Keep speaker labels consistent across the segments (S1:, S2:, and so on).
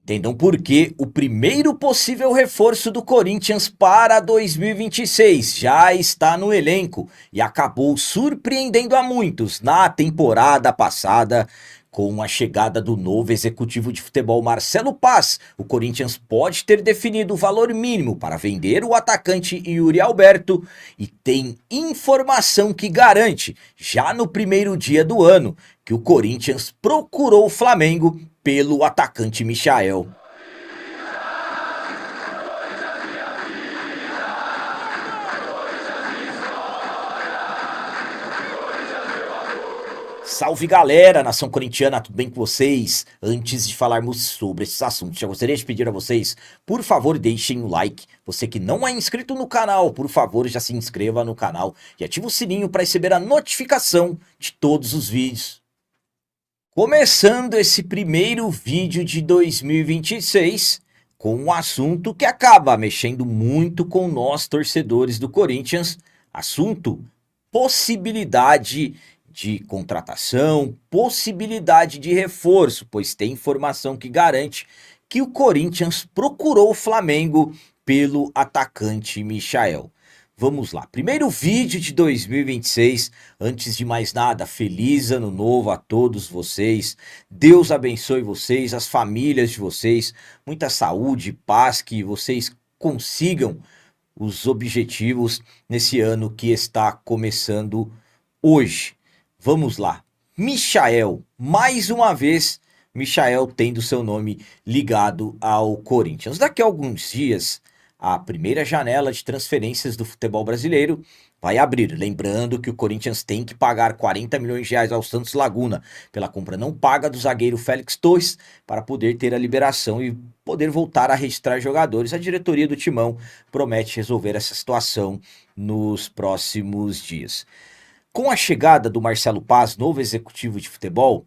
S1: Entendam por que o primeiro possível reforço do Corinthians para 2026 já está no elenco e acabou surpreendendo a muitos na temporada passada. Com a chegada do novo executivo de futebol Marcelo Paz, o Corinthians pode ter definido o valor mínimo para vender o atacante Yuri Alberto e tem informação que garante, já no primeiro dia do ano, que o Corinthians procurou o Flamengo pelo atacante Michael. Salve galera, nação corintiana, tudo bem com vocês? Antes de falarmos sobre esses assuntos, já gostaria de pedir a vocês, por favor, deixem o like. Você que não é inscrito no canal, por favor, já se inscreva no canal e ative o sininho para receber a notificação de todos os vídeos. Começando esse primeiro vídeo de 2026 com um assunto que acaba mexendo muito com nós torcedores do Corinthians, assunto possibilidade de contratação, possibilidade de reforço, pois tem informação que garante que o Corinthians procurou o Flamengo pelo atacante Michael. Vamos lá, primeiro vídeo de 2026, antes de mais nada, feliz ano novo a todos vocês, Deus abençoe vocês, as famílias de vocês, muita saúde, paz, que vocês consigam os objetivos nesse ano que está começando hoje. Vamos lá, Michael, mais uma vez, Michael tendo seu nome ligado ao Corinthians. Daqui a alguns dias, a primeira janela de transferências do futebol brasileiro vai abrir. Lembrando que o Corinthians tem que pagar 40 milhões de reais ao Santos Laguna pela compra não paga do zagueiro Félix Torres para poder ter a liberação e poder voltar a registrar jogadores. A diretoria do Timão promete resolver essa situação nos próximos dias. Com a chegada do Marcelo Paz, novo executivo de futebol,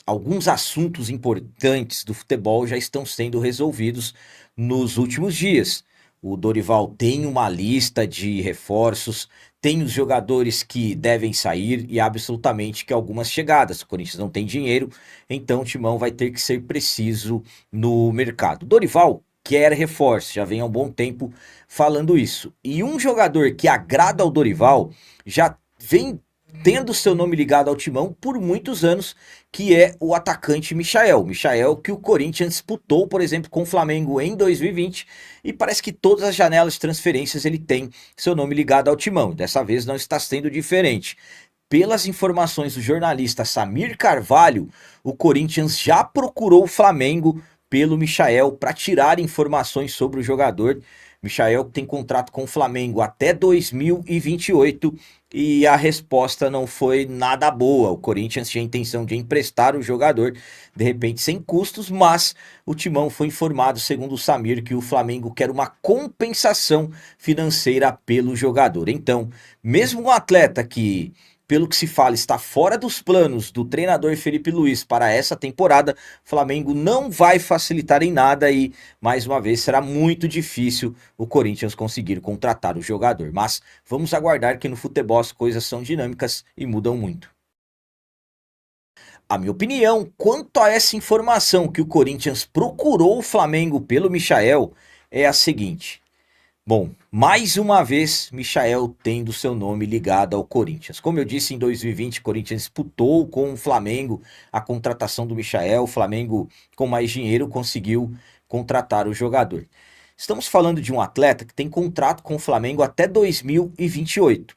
S1: alguns assuntos importantes do futebol já estão sendo resolvidos nos últimos dias. O Dorival tem uma lista de reforços, tem os jogadores que devem sair e absolutamente que algumas chegadas. O Corinthians não tem dinheiro, então o Timão vai ter que ser preciso no mercado. O Dorival quer reforço, já vem há um bom tempo falando isso. E um jogador que agrada ao Dorival já vem tendo seu nome ligado ao Timão por muitos anos, que é o atacante Michael. Michael que o Corinthians disputou, por exemplo, com o Flamengo em 2020 e parece que todas as janelas de transferências ele tem seu nome ligado ao Timão. Dessa vez não está sendo diferente. Pelas informações do jornalista Samir Carvalho, o Corinthians já procurou o Flamengo pelo Michael para tirar informações sobre o jogador. Michael tem contrato com o Flamengo até 2028 e a resposta não foi nada boa. O Corinthians tinha a intenção de emprestar o jogador, de repente sem custos, mas o Timão foi informado, segundo o Samir, que o Flamengo quer uma compensação financeira pelo jogador. Então, mesmo um atleta que, pelo que se fala, está fora dos planos do treinador Felipe Luiz para essa temporada, o Flamengo não vai facilitar em nada e, mais uma vez, será muito difícil o Corinthians conseguir contratar o jogador. Mas vamos aguardar que no futebol as coisas são dinâmicas e mudam muito. A minha opinião quanto a essa informação que o Corinthians procurou o Flamengo pelo Michael é a seguinte. Bom, mais uma vez, Michael tendo seu nome ligado ao Corinthians. Como eu disse, em 2020, o Corinthians disputou com o Flamengo a contratação do Michael. O Flamengo, com mais dinheiro, conseguiu contratar o jogador. Estamos falando de um atleta que tem contrato com o Flamengo até 2028.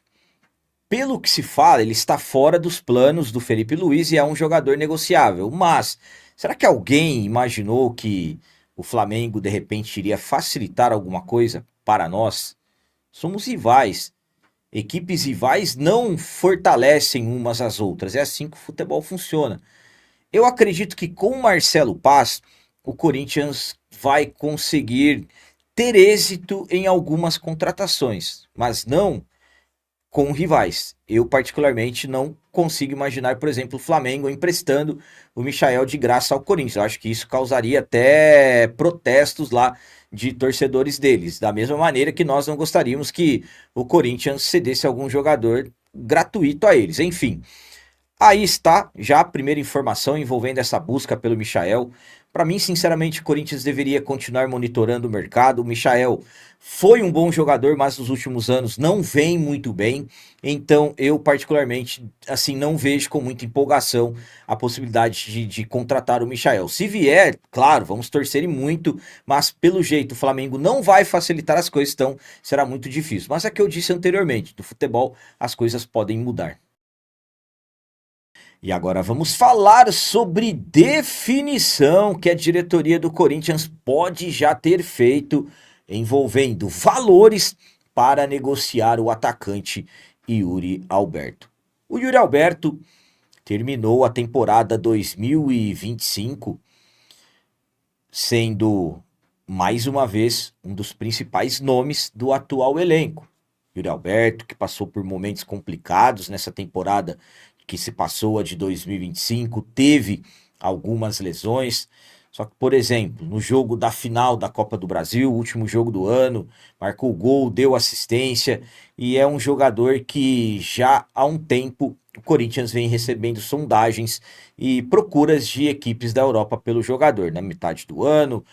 S1: Pelo que se fala, ele está fora dos planos do Felipe Luiz e é um jogador negociável. Mas, será que alguém imaginou que o Flamengo, de repente, iria facilitar alguma coisa para nós? Somos rivais. Equipes rivais não fortalecem umas às outras. É assim que o futebol funciona. Eu acredito que com o Marcelo Paz, o Corinthians vai conseguir ter êxito em algumas contratações, mas não com rivais. Eu particularmente não consigo imaginar, por exemplo, o Flamengo emprestando o Michael de graça ao Corinthians. Eu acho que isso causaria até protestos lá de torcedores deles. Da mesma maneira que nós não gostaríamos que o Corinthians cedesse algum jogador gratuito a eles. Enfim, aí está já a primeira informação envolvendo essa busca pelo Michael. Para mim, sinceramente, o Corinthians deveria continuar monitorando o mercado. O Michael foi um bom jogador, mas nos últimos anos não vem muito bem. Então, eu particularmente, assim, não vejo com muita empolgação a possibilidade de contratar o Michael. Se vier, claro, vamos torcer e muito, mas pelo jeito o Flamengo não vai facilitar as coisas, então será muito difícil. Mas é o que eu disse anteriormente, do futebol as coisas podem mudar. E agora vamos falar sobre definição que a diretoria do Corinthians pode já ter feito envolvendo valores para negociar o atacante Yuri Alberto. O Yuri Alberto terminou a temporada 2025 sendo mais uma vez um dos principais nomes do atual elenco. Yuri Alberto, que passou por momentos complicados nessa temporada que se passou a de 2025, teve algumas lesões. Só que, por exemplo, no jogo da final da Copa do Brasil, o último jogo do ano, marcou gol, deu assistência e é um jogador que já há um tempo o Corinthians vem recebendo sondagens e procuras de equipes da Europa pelo jogador. Na metade do ano,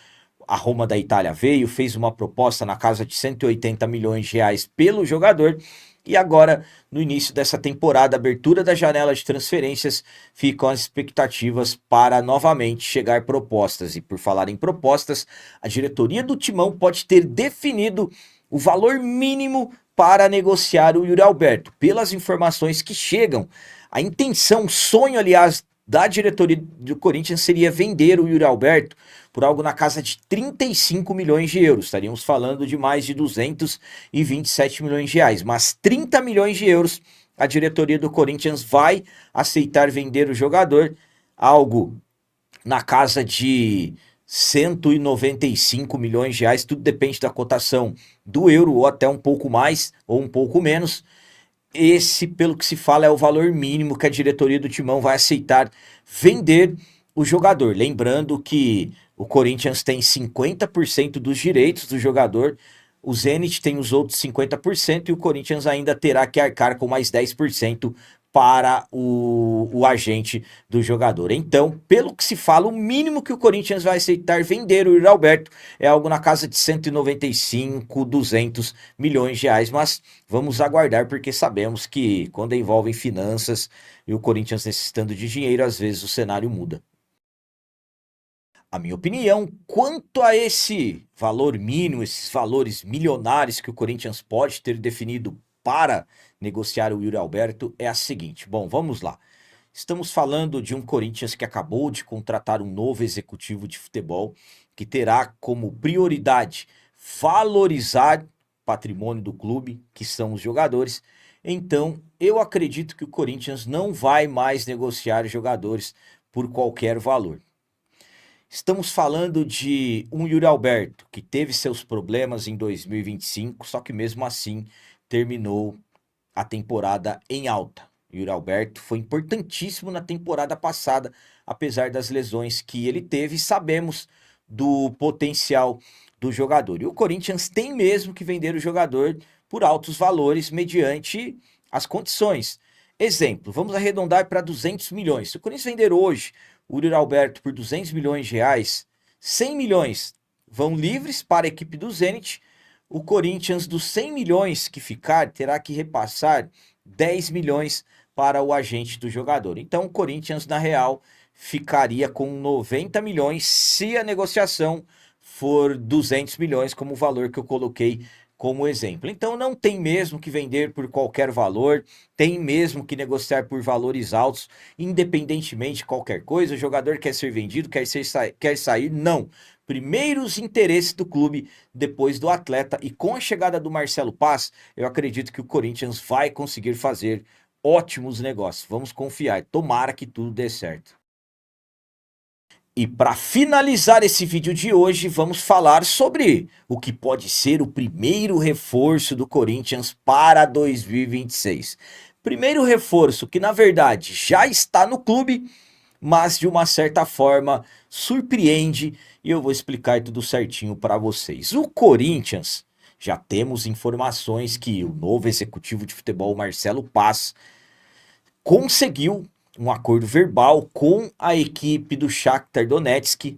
S1: a Roma da Itália veio, fez uma proposta na casa de 180 milhões de reais pelo jogador. E agora, no início dessa temporada, abertura da janela de transferências, ficam as expectativas para novamente chegar propostas. E por falar em propostas, a diretoria do Timão pode ter definido o valor mínimo para negociar o Yuri Alberto. Pelas informações que chegam, a intenção, o sonho, aliás, da diretoria do Corinthians seria vender o Yuri Alberto por algo na casa de 35 milhões de euros. Estaríamos falando de mais de 227 milhões de reais. Mas 30 milhões de euros a diretoria do Corinthians vai aceitar vender o jogador. Algo na casa de 195 milhões de reais. Tudo depende da cotação do euro, ou até um pouco mais ou um pouco menos. Esse, pelo que se fala, é o valor mínimo que a diretoria do Timão vai aceitar vender o jogador. Lembrando que o Corinthians tem 50% dos direitos do jogador, o Zenit tem os outros 50% e o Corinthians ainda terá que arcar com mais 10% para o agente do jogador. Então, pelo que se fala, o mínimo que o Corinthians vai aceitar vender o Yuri Alberto é algo na casa de 195, 200 milhões de reais, mas vamos aguardar porque sabemos que quando envolvem finanças e o Corinthians necessitando de dinheiro, às vezes o cenário muda. A minha opinião quanto a esse valor mínimo, esses valores milionários que o Corinthians pode ter definido para negociar o Yuri Alberto é a seguinte. Bom, vamos lá. Estamos falando de um Corinthians que acabou de contratar um novo executivo de futebol que terá como prioridade valorizar o patrimônio do clube, que são os jogadores. Então, eu acredito que o Corinthians não vai mais negociar jogadores por qualquer valor. Estamos falando de um Yuri Alberto que teve seus problemas em 2025, só que mesmo assim terminou a temporada em alta. Yuri Alberto foi importantíssimo na temporada passada, apesar das lesões que ele teve, sabemos do potencial do jogador. E o Corinthians tem mesmo que vender o jogador por altos valores mediante as condições. Exemplo, vamos arredondar para 200 milhões. Se o Corinthians vender hoje o Yuri Alberto por 200 milhões de reais, 100 milhões vão livres para a equipe do Zenit. O Corinthians, dos 100 milhões que ficar, terá que repassar 10 milhões para o agente do jogador. Então, o Corinthians, na real, ficaria com 90 milhões se a negociação for 200 milhões, como o valor que eu coloquei como exemplo. Então, não tem mesmo que vender por qualquer valor, tem mesmo que negociar por valores altos, independentemente de qualquer coisa. O jogador quer ser vendido, quer sair, não. Primeiro os interesses do clube, depois do atleta. E com a chegada do Marcelo Paz, eu acredito que o Corinthians vai conseguir fazer ótimos negócios. Vamos confiar, tomara que tudo dê certo. E para finalizar esse vídeo de hoje, vamos falar sobre o que pode ser o primeiro reforço do Corinthians para 2026. Primeiro reforço que, na verdade, já está no clube, mas de uma certa forma surpreende, e eu vou explicar tudo certinho para vocês. O Corinthians, já temos informações que o novo executivo de futebol, Marcelo Paz, conseguiu um acordo verbal com a equipe do Shakhtar Donetsk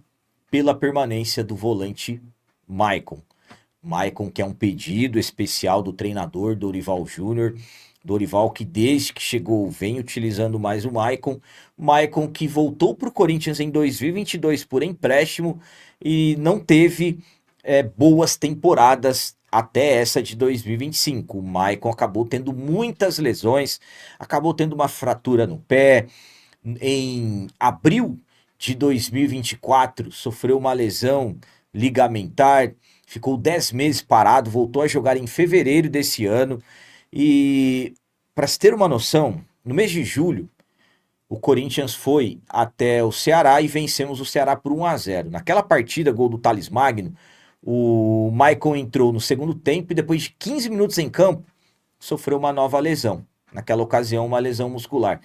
S1: pela permanência do volante Maicon. Maicon, que é um pedido especial do treinador Dorival Júnior. Dorival, que desde que chegou vem utilizando mais o Maicon. Maicon, que voltou para o Corinthians em 2022 por empréstimo e não teve boas temporadas até essa de 2025. O Maicon acabou tendo muitas lesões, acabou tendo uma fratura no pé. Em abril de 2024, sofreu uma lesão ligamentar, ficou 10 meses parado, voltou a jogar em fevereiro desse ano. E para se ter uma noção, no mês de julho, o Corinthians foi até o Ceará e vencemos o Ceará por 1-0. Naquela partida, gol do Thales Magno, o Maicon entrou no segundo tempo e depois de 15 minutos em campo, sofreu uma nova lesão. Naquela ocasião, uma lesão muscular.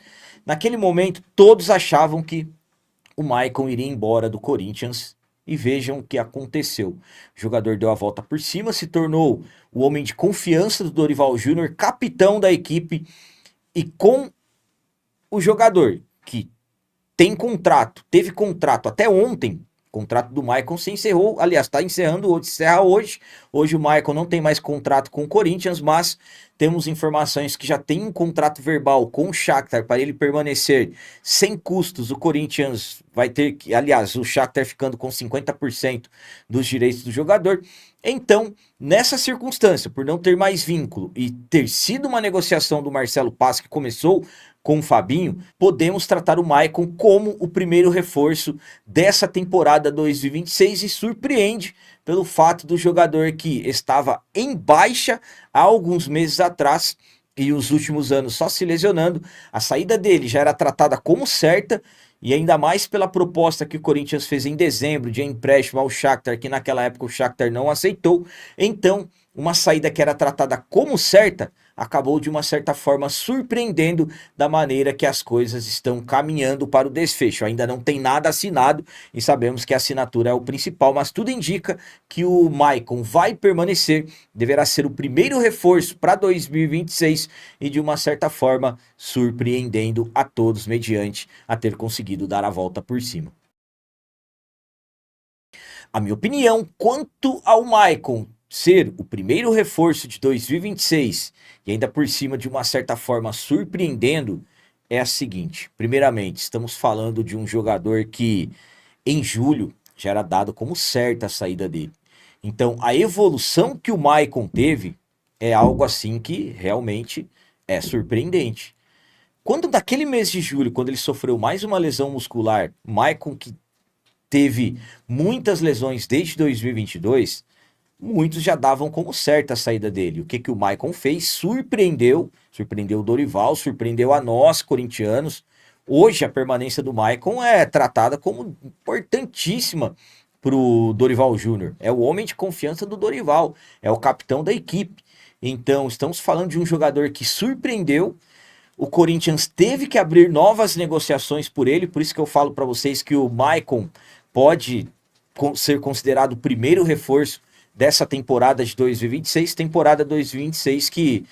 S1: Naquele momento, todos achavam que o Maicon iria embora do Corinthians. E vejam o que aconteceu. O jogador deu a volta por cima, se tornou o homem de confiança do Dorival Júnior, capitão da equipe. E com o jogador que teve contrato até ontem, o contrato do Maicon se encerrou, aliás, está encerrando hoje, encerra hoje. Hoje o Maicon não tem mais contrato com o Corinthians, mas temos informações que já tem um contrato verbal com o Shakhtar para ele permanecer sem custos. O Corinthians vai ter que, aliás, o Shakhtar ficando com 50% dos direitos do jogador. Então, nessa circunstância, por não ter mais vínculo e ter sido uma negociação do Marcelo Paz que começou com o Fabinho, podemos tratar o Maicon como o primeiro reforço dessa temporada 2026 e surpreende pelo fato do jogador que estava em baixa há alguns meses atrás e os últimos anos só se lesionando, a saída dele já era tratada como certa e ainda mais pela proposta que o Corinthians fez em dezembro de empréstimo ao Shakhtar, que naquela época o Shakhtar não aceitou. Então, uma saída que era tratada como certa, acabou de uma certa forma surpreendendo da maneira que as coisas estão caminhando para o desfecho. Ainda não tem nada assinado e sabemos que a assinatura é o principal, mas tudo indica que o Maicon vai permanecer, deverá ser o primeiro reforço para 2026 e de uma certa forma surpreendendo a todos mediante a ter conseguido dar a volta por cima. A minha opinião quanto ao Maicon ser o primeiro reforço de 2026 e ainda por cima de uma certa forma surpreendendo é a seguinte. Primeiramente, estamos falando de um jogador que em julho já era dado como certa a saída dele. Então, a evolução que o Maicon teve é algo assim que realmente é surpreendente. Quando naquele mês de julho, quando ele sofreu mais uma lesão muscular, Maicon que teve muitas lesões desde 2022, muitos já davam como certa a saída dele. O que o Maicon fez? Surpreendeu o Dorival, surpreendeu a nós, corintianos. Hoje a permanência do Maicon é tratada como importantíssima para o Dorival Júnior. É o homem de confiança do Dorival, é o capitão da equipe. Então estamos falando de um jogador que surpreendeu. O Corinthians teve que abrir novas negociações por ele, por isso que eu falo para vocês que o Maicon pode ser considerado o primeiro reforço dessa temporada de 2026, temporada 2026 que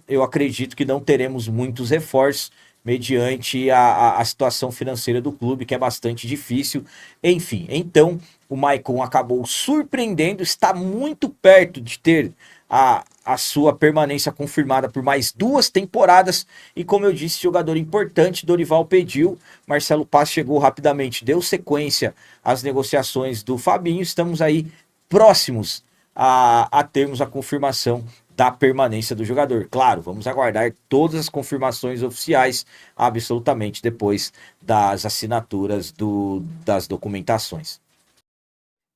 S1: eu acredito que não teremos muitos reforços mediante a situação financeira do clube, que é bastante difícil. Enfim, então o Maicon acabou surpreendendo, está muito perto de ter a sua permanência confirmada por mais 2 temporadas, e como eu disse, jogador importante, Dorival pediu, Marcelo Paz chegou rapidamente, deu sequência às negociações do Fabinho, estamos aí próximos a termos a confirmação da permanência do jogador. Claro, vamos aguardar todas as confirmações oficiais, absolutamente, depois das assinaturas das documentações.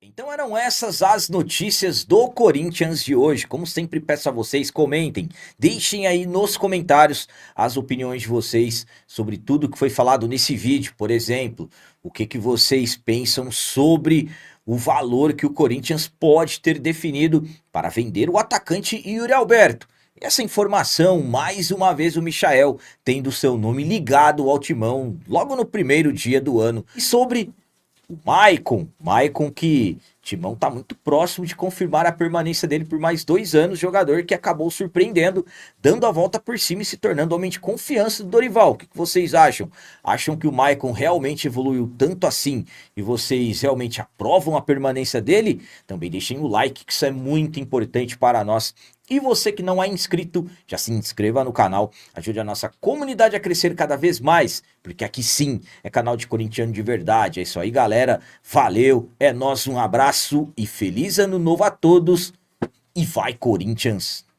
S1: Então eram essas as notícias do Corinthians de hoje. Como sempre peço a vocês, comentem, deixem aí nos comentários as opiniões de vocês sobre tudo que foi falado nesse vídeo. Por exemplo, o que vocês pensam sobre o valor que o Corinthians pode ter definido para vender o atacante Yuri Alberto. Essa informação, mais uma vez o Michael tendo seu nome ligado ao timão logo no primeiro dia do ano. E sobre o Maicon que Timão tá muito próximo de confirmar a permanência dele por mais 2 anos, jogador que acabou surpreendendo, dando a volta por cima e se tornando homem de confiança do Dorival. O que vocês acham? Acham que o Maicon realmente evoluiu tanto assim e vocês realmente aprovam a permanência dele? Também deixem o like, que isso é muito importante para nós. E você que não é inscrito, já se inscreva no canal, ajude a nossa comunidade a crescer cada vez mais, porque aqui sim é canal de corintiano de verdade. É isso aí, galera. Valeu, é nóis, um abraço e feliz ano novo a todos. E vai, Corinthians!